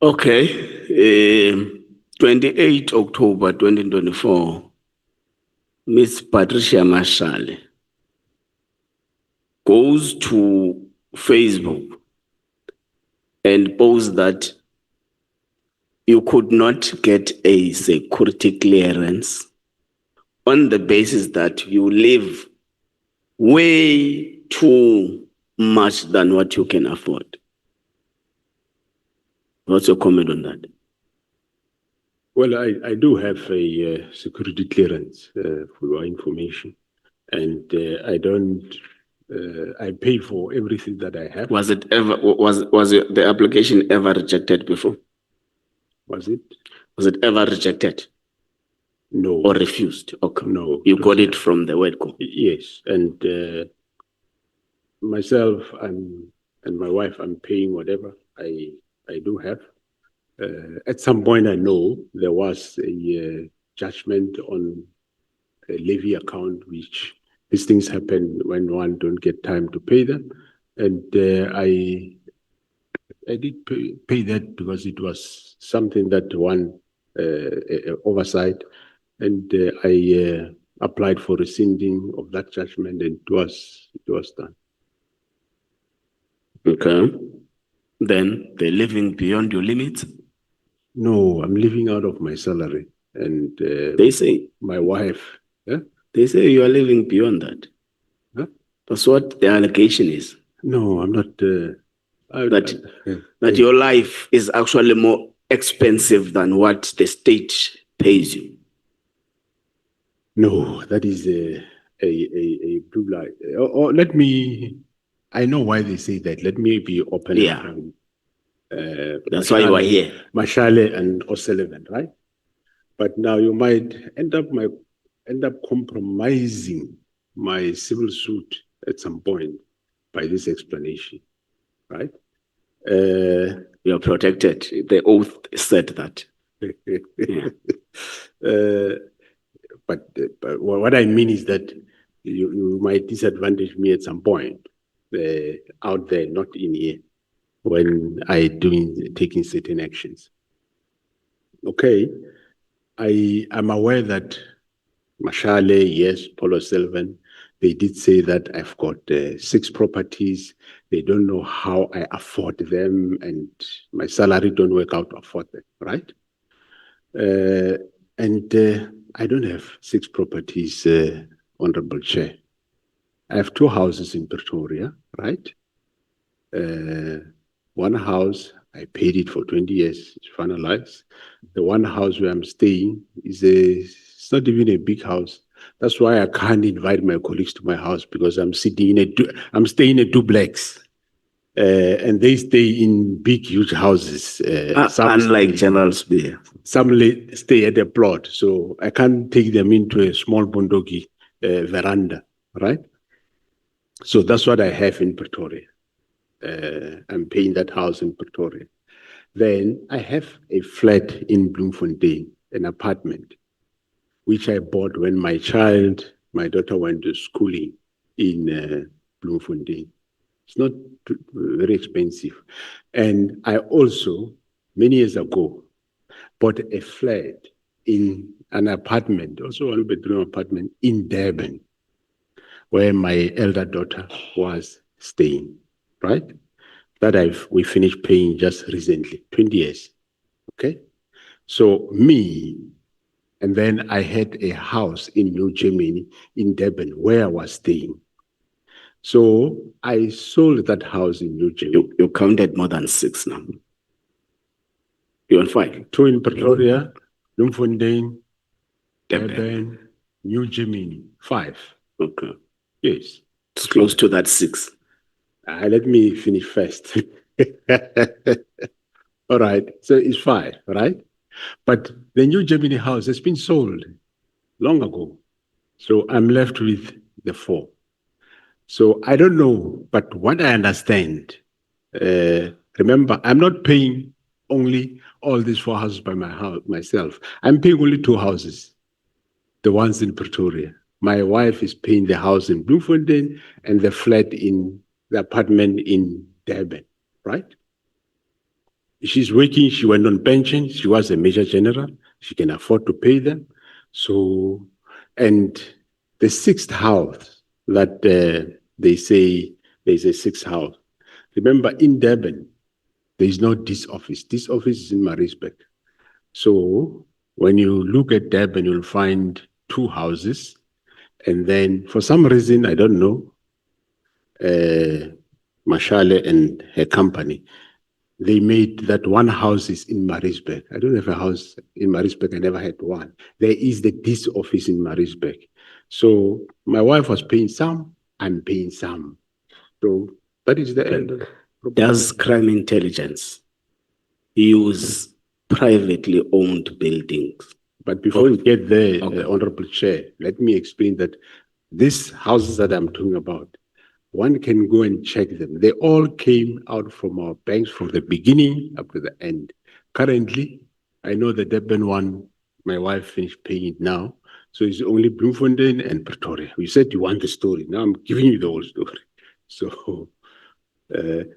Okay. 28 October 2024, Miss Patricia Mashale goes to Facebook and posts that you could not get a security clearance on the basis that you live way too much than what you can afford. What's your comment on that? Well, I do have a security clearance for your information, and I don't. I pay for everything that I have. Was the application ever rejected before? Was it? Was it ever rejected? No. Or refused? Okay. No. You got it from the word go. Yes, and myself and my wife, I'm paying whatever I do have. At some point, I know there was a judgment on a levy account, which these things happen when one don't get time to pay them, and I did pay that because it was something that one oversight, and I applied for rescinding of that judgment, and it was done. Okay. Then they're living beyond your limits? No, I'm living out of my salary, and they say my wife. Yeah? They say you are living beyond that. Huh? That's what the allegation is. No, I'm not. That your life is actually more expensive than what the state pays you. No, that is a blue light. Or let me. I know why they say that. Let me be open. Yeah. That's why you are here. Mashale and O'Sullivan, right? But now you might end up compromising my civil suit at some point by this explanation, right? You're protected. The oath said that. Yeah. But what I mean is that you might disadvantage me at some point out there, not in here, when taking certain actions. Okay, I am aware that Mashale, yes, Paul O'Sullivan, they did say that I've got 6 properties. They don't know how I afford them, and my salary don't work out to afford them, right? And I don't have 6 properties, Honorable Chair. I have 2 houses in Pretoria, right? One house, I paid it for 20 years, it's finalized. The one house where I'm staying it's not even a big house. That's why I can't invite my colleagues to my house, because I'm staying in a duplex. And they stay in big, huge houses. Unlike General Spear. Some stay at a plot, so I can't take them into a small bondogi veranda, right? So that's what I have in Pretoria. I'm paying that house in Pretoria. Then I have a flat in Bloemfontein, an apartment, which I bought when my daughter went to schooling in Bloemfontein. It's not very expensive. And I also, many years ago, bought a flat in an apartment, also a one-bedroom apartment in Durban, where my elder daughter was staying, right? That we finished paying just recently, 20 years, okay? So and then I had a house in New Germany, in Durban, where I was staying. So I sold that house in New Germany. You counted more than 6 now. You're on 5. 2 in Pretoria, Bloemfontein, Durban, New Germany, 5. Okay. Yes. It's close to that 6. Let me finish first. All right. So it's 5, right? But the New Germany house has been sold long ago. So I'm left with the 4. So I don't know, but what I understand, remember, I'm not paying only all these 4 houses by myself. I'm paying only 2 houses, the ones in Pretoria. My wife is paying the house in Bloemfontein and the apartment in Durban, right? she's working, she went on pension, she was a Major General, she can afford to pay them. So, and the sixth house that they say there's a sixth house. Remember, in Durban, there is no this office. This office is in Maritzburg. So when you look at Durban, you'll find two houses. And then for some reason, I don't know, Mashale and her company, they made that one house is in Maritzburg. I don't have a house in Maritzburg. I never had one. There is this office in Maritzburg. So my wife was paying some, I'm paying some. So that is the end. Does crime intelligence use privately owned buildings? But before we get there, Honorable Chair, let me explain that these houses that I'm talking about, one can go and check them. They all came out from our banks from the beginning up to the end. Currently, I know the Durban one, my wife finished paying it now. So it's only Bloemfontein and Pretoria. You said you want the story. Now I'm giving you the whole story. So the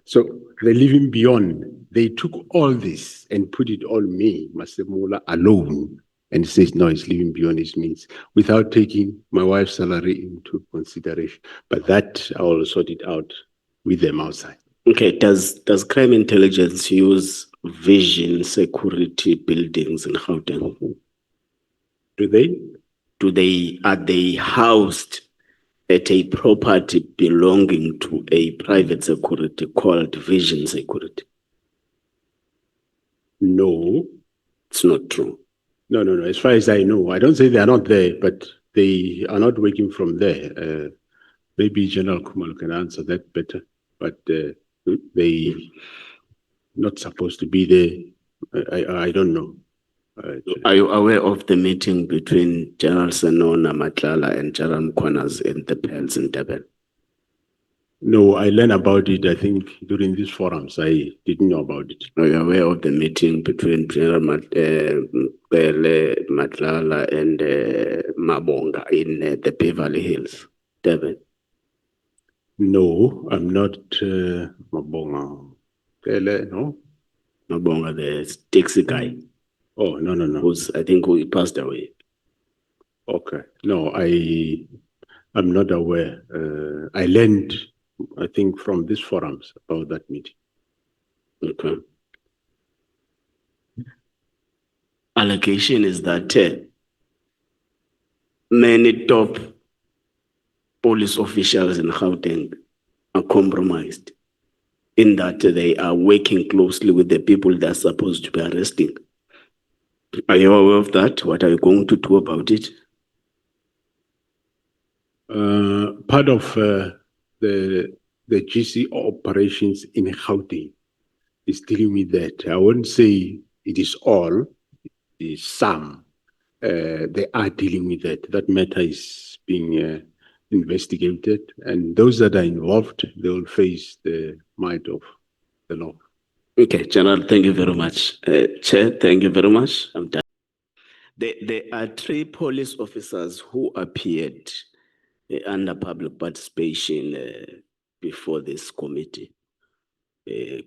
living beyond, they took all this and put it on me, Masemola, alone, and says, no, it's living beyond his means, without taking my wife's salary into consideration. But that I will sort it out with them outside. Okay, does crime intelligence use vision security buildings in Gauteng? Do they? Are they housed at a property belonging to a private security called Vision Security? No. It's not true. No. As far as I know, I don't say they are not there, but they are not working from there. Maybe General Kumal can answer that better, but they not supposed to be there. I don't know. Are you aware of the meeting between General Senona Matlala and General Mkhona's in the Pels in Durban? No, I learned about it, I think, during these forums. I didn't know about it. Are you aware of the meeting between General Matlala and Mabonga in the Beverly Hills, Durban? No, I'm not Mabonga. No? Mabonga, the taxi guy. Oh, no. I think he passed away. Okay. No, I'm not aware. I learned, I think, from these forums about that meeting. Okay. Allegation is that many top police officials in Gauteng are compromised in that they are working closely with the people they're supposed to be arresting. Are you aware of that? What are you going to do about it? Part of the GC operations in Gauteng is dealing with that. I wouldn't say it is all, it is some. They are dealing with that. That matter is being investigated, and those that are involved, they will face the might of the law. Okay, General, thank you very much. Chair, thank you very much. I'm done. There are 3 police officers who appeared under public participation before this committee,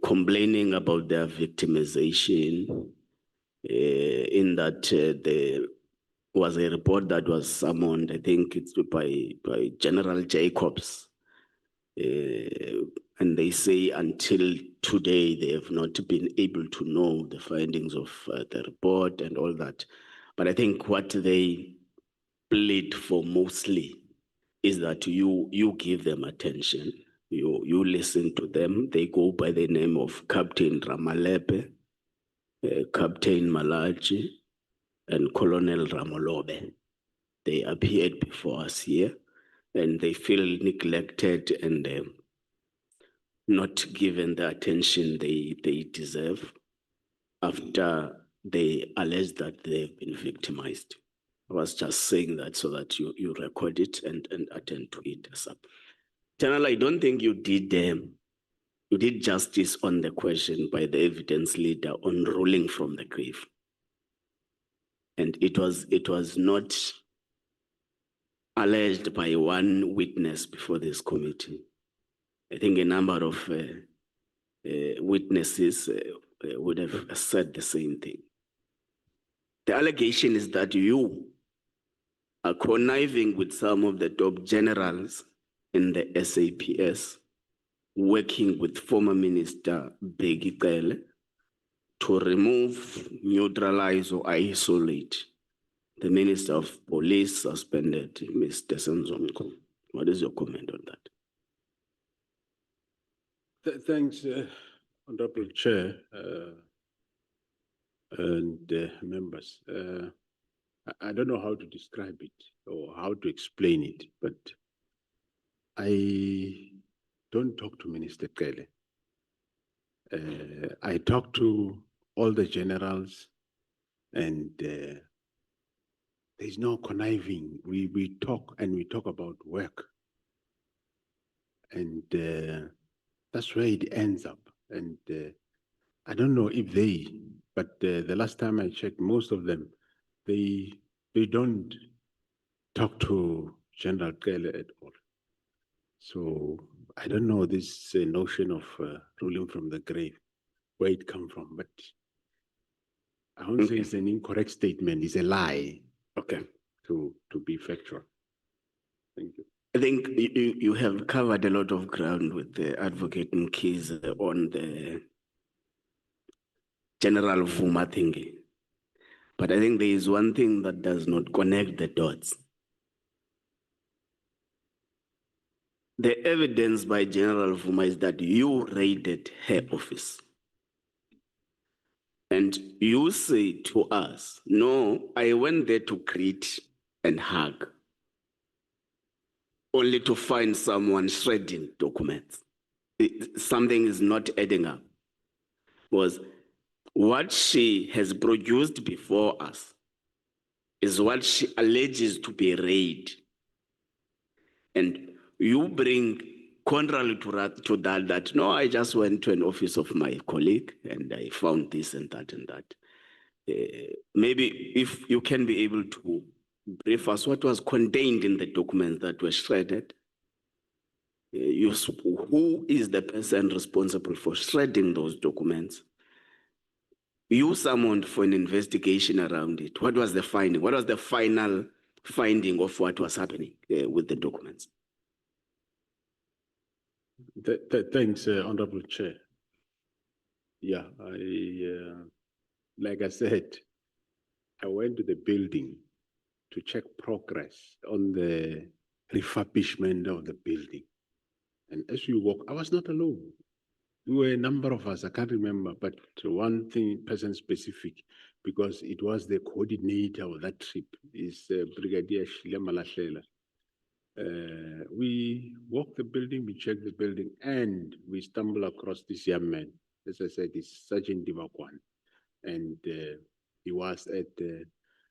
complaining about their victimization, in that there was a report that was summoned, I think it's by General Jacobs, and they say until today they have not been able to know the findings of the report and all that. But I think what they plead for mostly is that you give them attention, you listen to them. They go by the name of Captain Ramalepe, Captain Malachi, and Colonel Ramolobe. They appeared before us here, and they feel neglected and not given the attention they deserve after they allege that they've been victimized. I was just saying that so that you record it and attend to it as up. General, I don't think you did justice on the question by the evidence leader on ruling from the grave. And it was not alleged by one witness before this committee. I think a number of witnesses would have said the same thing. The allegation is that you are conniving with some of the top generals in the SAPS, working with former Minister Bheki Cele to remove, neutralize, or isolate the Minister of Police suspended, Mr. Nqola. What is your comment on that? Thanks, Honorable Chair and members. I don't know how to describe it or how to explain it, but I don't talk to Minister Cele. I talk to all the generals, and there's no conniving. We talk, and we talk about work, and that's where it ends up. And I don't know if they, but the last time I checked, most of them, they don't talk to General Cele at all. So I don't know this notion of ruling from the grave, where it come from, but I won't say it's an incorrect statement. It's a lie. Okay. To be factual. Thank you. I think you have covered a lot of ground with the Advocate Nqola on the General Vuma thingy. But I think there is one thing that does not connect the dots. The evidence by General Vuma is that you raided her office. And you say to us, no, I went there to greet and hug, only to find someone shredding documents. Something is not adding up. Was what she has produced before us is what she alleges to be raid. And you bring, contrary to that, no, I just went to an office of my colleague and I found this and that and that. Maybe if you can be able to brief us what was contained in the documents that were shredded. Who is the person responsible for shredding those documents? You summoned for an investigation around it. What was the finding? What was the final finding of what was happening with the documents? Thanks, Honorable Chair. Yeah, like I said, I went to the building to check progress on the refurbishment of the building. And as we walk, I was not alone. There were a number of us, I can't remember, but one person specific, because it was the coordinator of that trip, is Brigadier Shile Malahlela. We walked the building, we checked the building, and we stumbled across this young man. As I said, it's Sergeant Divakwan. And he was at,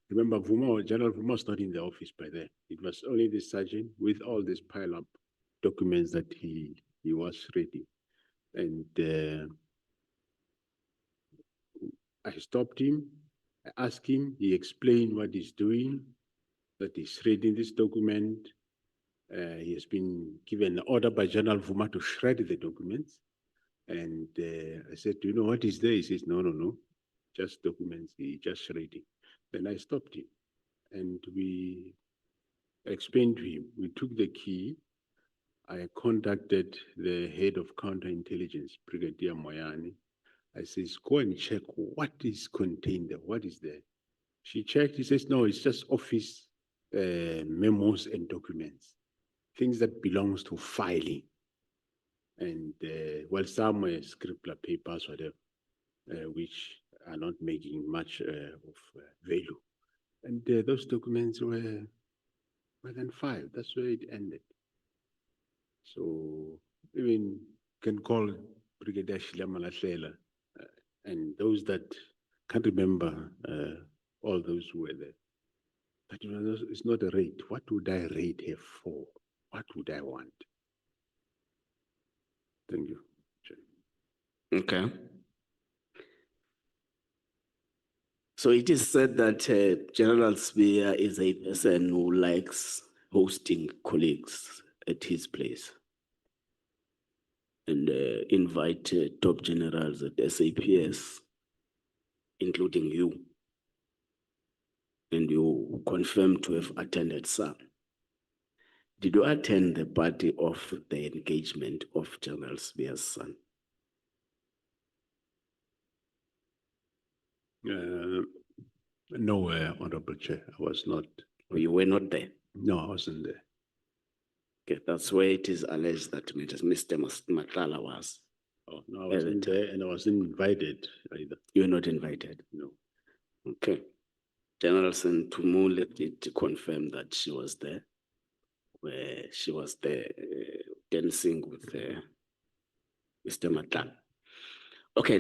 remember, General Vuma was not in the office by then. It was only the sergeant with all these pile-up documents that he was reading. And I stopped him, I asked him, he explained what he's doing, that he's reading this document. He has been given an order by General Vuma to shred the documents. And I said, do you know what is there? He says, no, just documents, he just reading. Then I stopped him and we explained to him. We took the key. I contacted the head of counterintelligence, Brigadier Moyane. I says, go and check what is contained there, what is there. She checked, he says, no, it's just office memos and documents, things that belongs to filing. And well, some scribbler papers, whatever, which are not making much of value. And those documents were then filed. That's where it ended. So even can call Brigadier Shile Malahlela and those that can't remember all those who were there. But it's not a raid. What would I raid her for? What would I want? Thank you. Okay. So it is said that General Spear is a person who likes hosting colleagues at his place. and invite top generals at SAPS, including you, and you confirmed to have attended some. Did you attend the party of the engagement of General Spear's son? No, Honorable Chair, I was not. Or you were not there? No, I wasn't there. Okay, that's where it is alleged that Mr. Nqola was. Oh, no, I wasn't there, and I wasn't invited either. You were not invited? No. Okay. General Sentumule did confirm that she was there, where she was there dancing with Mr. Nqola. Okay.